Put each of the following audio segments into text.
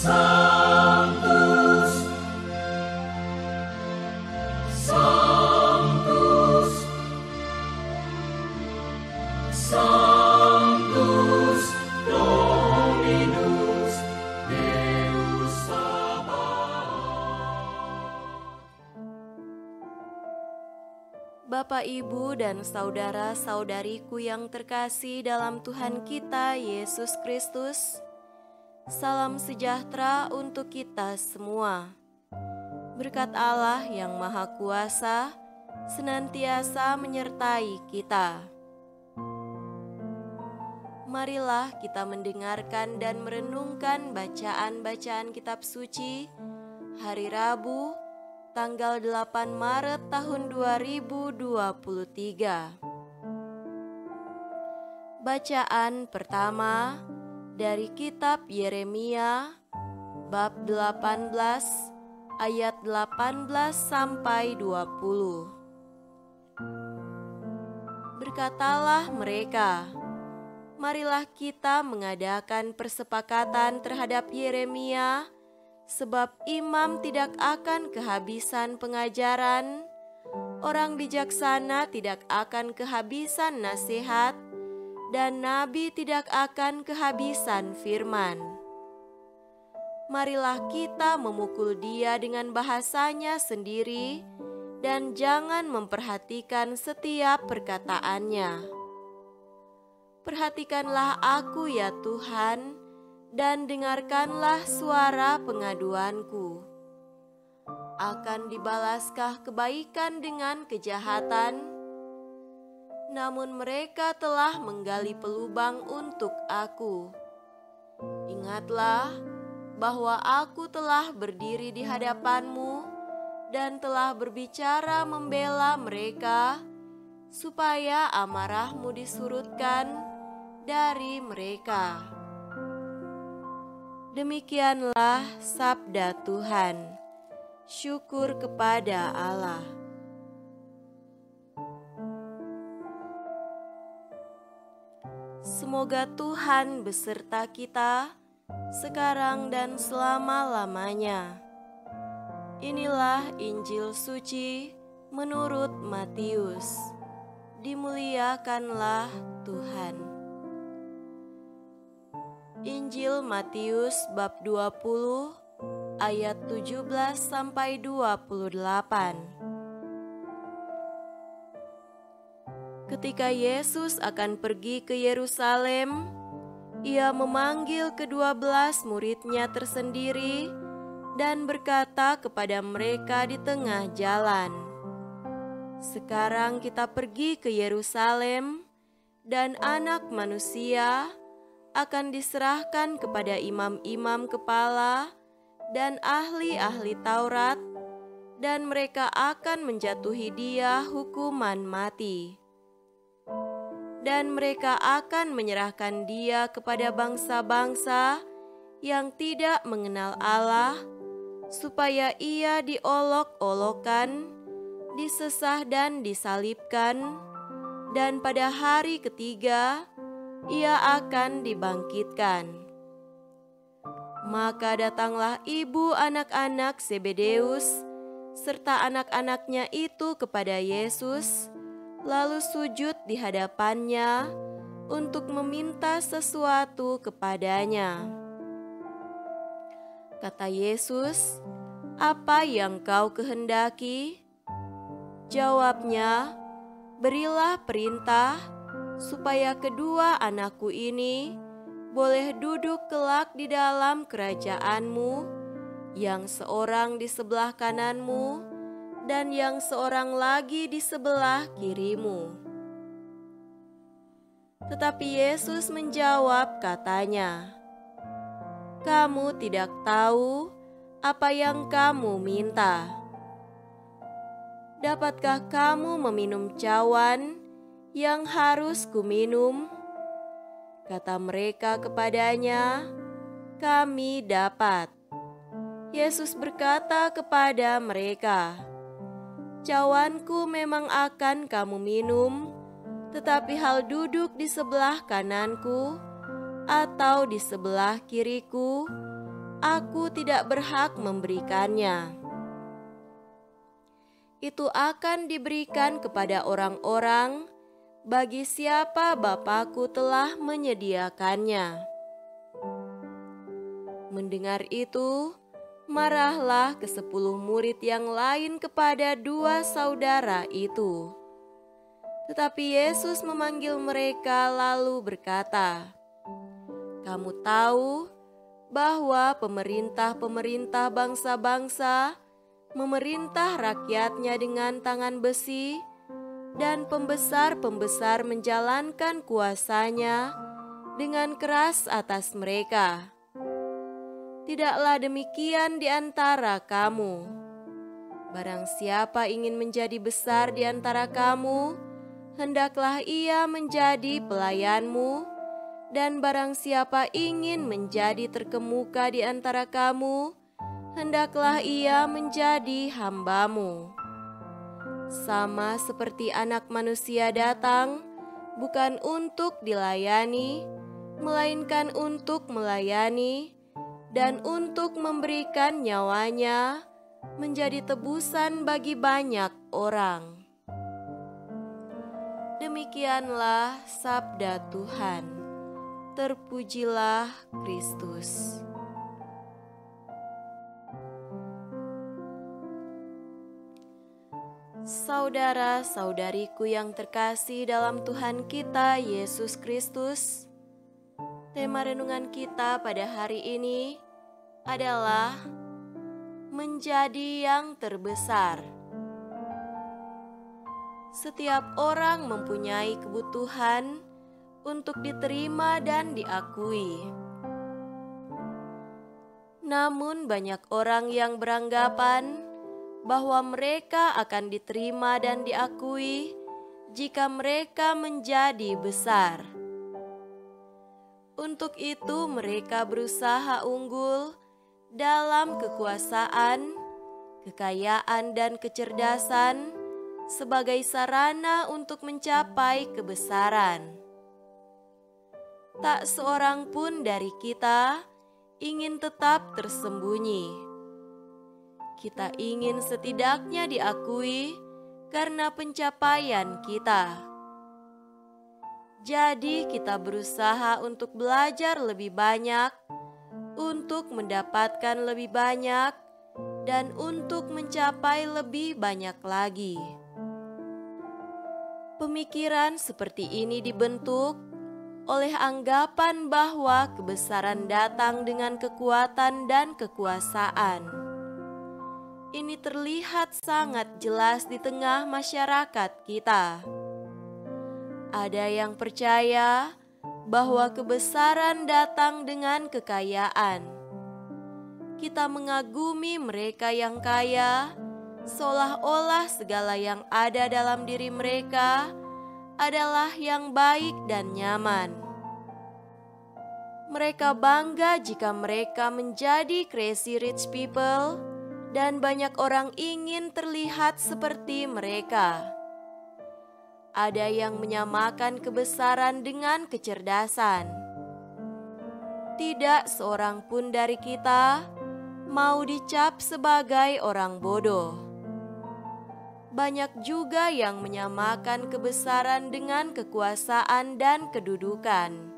Sanctus, Sanctus, Sanctus Dominus Deus Sabaoth. Bapak, Ibu, dan saudara-saudariku yang terkasih dalam Tuhan kita Yesus Kristus, salam sejahtera untuk kita semua. Berkat Allah yang Maha Kuasa senantiasa menyertai kita. Marilah kita mendengarkan dan merenungkan bacaan-bacaan kitab suci hari Rabu, tanggal 8 Maret tahun 2023. Bacaan pertama dari kitab Yeremia bab 18 ayat 18 sampai 20. Berkatalah mereka, marilah kita mengadakan persepakatan terhadap Yeremia, sebab imam tidak akan kehabisan pengajaran, orang bijaksana tidak akan kehabisan nasihat, dan nabi tidak akan kehabisan firman. Marilah kita memukul dia dengan bahasanya sendiri, dan jangan memperhatikan setiap perkataannya. Perhatikanlah aku ya Tuhan, dan dengarkanlah suara pengaduanku. Akan dibalaskah kebaikan dengan kejahatan? Namun mereka telah menggali pelubang untuk aku. Ingatlah bahwa aku telah berdiri di hadapanmu dan telah berbicara membela mereka, supaya amarahmu disurutkan dari mereka. Demikianlah sabda Tuhan. Syukur kepada Allah. Semoga Tuhan beserta kita sekarang dan selama-lamanya. Inilah Injil suci menurut Matius. Dimuliakanlah Tuhan. Injil Matius bab 20 ayat 17 sampai 28. Ketika Yesus akan pergi ke Yerusalem, ia memanggil ke-12 muridnya tersendiri dan berkata kepada mereka di tengah jalan, "Sekarang kita pergi ke Yerusalem, dan Anak Manusia akan diserahkan kepada imam-imam kepala dan ahli-ahli Taurat, dan mereka akan menjatuhi dia hukuman mati. Dan mereka akan menyerahkan dia kepada bangsa-bangsa yang tidak mengenal Allah, supaya ia diolok-olokkan, disesah dan disalibkan, dan pada hari ketiga ia akan dibangkitkan." Maka datanglah ibu anak-anak Zebedeus serta anak-anaknya itu kepada Yesus, lalu sujud di hadapannya untuk meminta sesuatu kepadanya. Kata Yesus, "Apa yang kau kehendaki?" Jawabnya, "Berilah perintah supaya kedua anakku ini boleh duduk kelak di dalam kerajaan-Mu, yang seorang di sebelah kanan-Mu dan yang seorang lagi di sebelah kiri-Mu." Tetapi Yesus menjawab katanya, "Kamu tidak tahu apa yang kamu minta. Dapatkah kamu meminum cawan yang harus kuminum?" Kata mereka kepadanya, "Kami dapat." Yesus berkata kepada mereka, "Cawanku memang akan kamu minum, tetapi hal duduk di sebelah kananku atau di sebelah kiriku aku tidak berhak memberikannya. Itu akan diberikan kepada orang-orang bagi siapa Bapa-Ku telah menyediakannya." Mendengar itu, marahlah ke-10 murid yang lain kepada 2 saudara itu. Tetapi Yesus memanggil mereka lalu berkata, "Kamu tahu bahwa pemerintah-pemerintah bangsa-bangsa memerintah rakyatnya dengan tangan besi, dan pembesar-pembesar menjalankan kuasanya dengan keras atas mereka. Tidaklah demikian di antara kamu. Barang siapa ingin menjadi besar di antara kamu, hendaklah ia menjadi pelayanmu, dan barang siapa ingin menjadi terkemuka di antara kamu, hendaklah ia menjadi hambamu. Sama seperti Anak Manusia datang, bukan untuk dilayani, melainkan untuk melayani, dan untuk memberikan nyawanya menjadi tebusan bagi banyak orang." Demikianlah sabda Tuhan. Terpujilah Kristus. Saudara-saudariku yang terkasih dalam Tuhan kita Yesus Kristus, tema renungan kita pada hari ini adalah menjadi yang terbesar. Setiap orang mempunyai kebutuhan untuk diterima dan diakui. Namun banyak orang yang beranggapan bahwa mereka akan diterima dan diakui jika mereka menjadi besar. Untuk itu mereka berusaha unggul dalam kekuasaan, kekayaan, dan kecerdasan sebagai sarana untuk mencapai kebesaran. Tak seorang pun dari kita ingin tetap tersembunyi. Kita ingin setidaknya diakui karena pencapaian kita. Jadi kita berusaha untuk belajar lebih banyak, untuk mendapatkan lebih banyak, dan untuk mencapai lebih banyak lagi. Pemikiran seperti ini dibentuk oleh anggapan bahwa kebesaran datang dengan kekuatan dan kekuasaan. Ini terlihat sangat jelas di tengah masyarakat kita. Ada yang percaya bahwa kebesaran datang dengan kekayaan. Kita mengagumi mereka yang kaya, seolah-olah segala yang ada dalam diri mereka adalah yang baik dan nyaman. Mereka bangga jika mereka menjadi crazy rich people, dan banyak orang ingin terlihat seperti mereka. Ada yang menyamakan kebesaran dengan kecerdasan. Tidak seorang pun dari kita mau dicap sebagai orang bodoh. Banyak juga yang menyamakan kebesaran dengan kekuasaan dan kedudukan.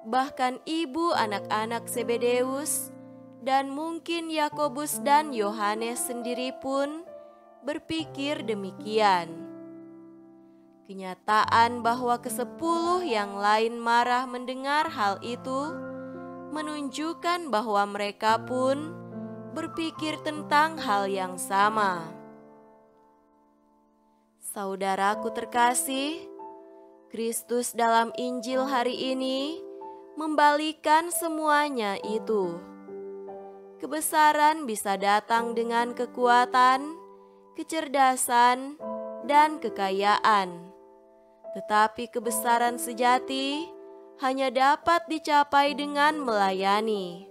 Bahkan ibu anak-anak Zebedeus dan mungkin Yakobus dan Yohanes sendiri pun berpikir demikian. Kenyataan bahwa ke-10 yang lain marah mendengar hal itu menunjukkan bahwa mereka pun berpikir tentang hal yang sama. Saudaraku terkasih, Kristus dalam Injil hari ini membalikan semuanya itu. Kebesaran bisa datang dengan kekuatan, kecerdasan, dan kekayaan. Tetapi kebesaran sejati hanya dapat dicapai dengan melayani.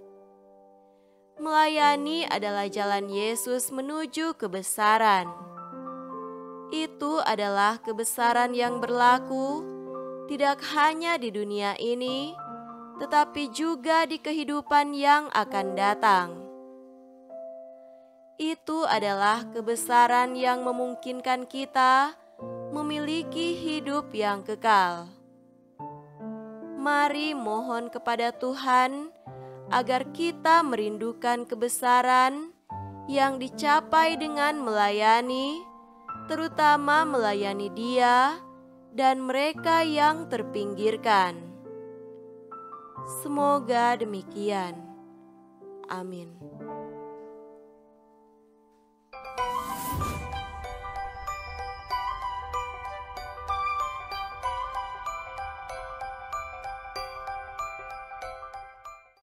Melayani adalah jalan Yesus menuju kebesaran. Itu adalah kebesaran yang berlaku tidak hanya di dunia ini, tetapi juga di kehidupan yang akan datang. Itu adalah kebesaran yang memungkinkan kita memiliki hidup yang kekal. Mari mohon kepada Tuhan agar kita merindukan kebesaran yang dicapai dengan melayani, terutama melayani Dia dan mereka yang terpinggirkan. Semoga demikian. Amin.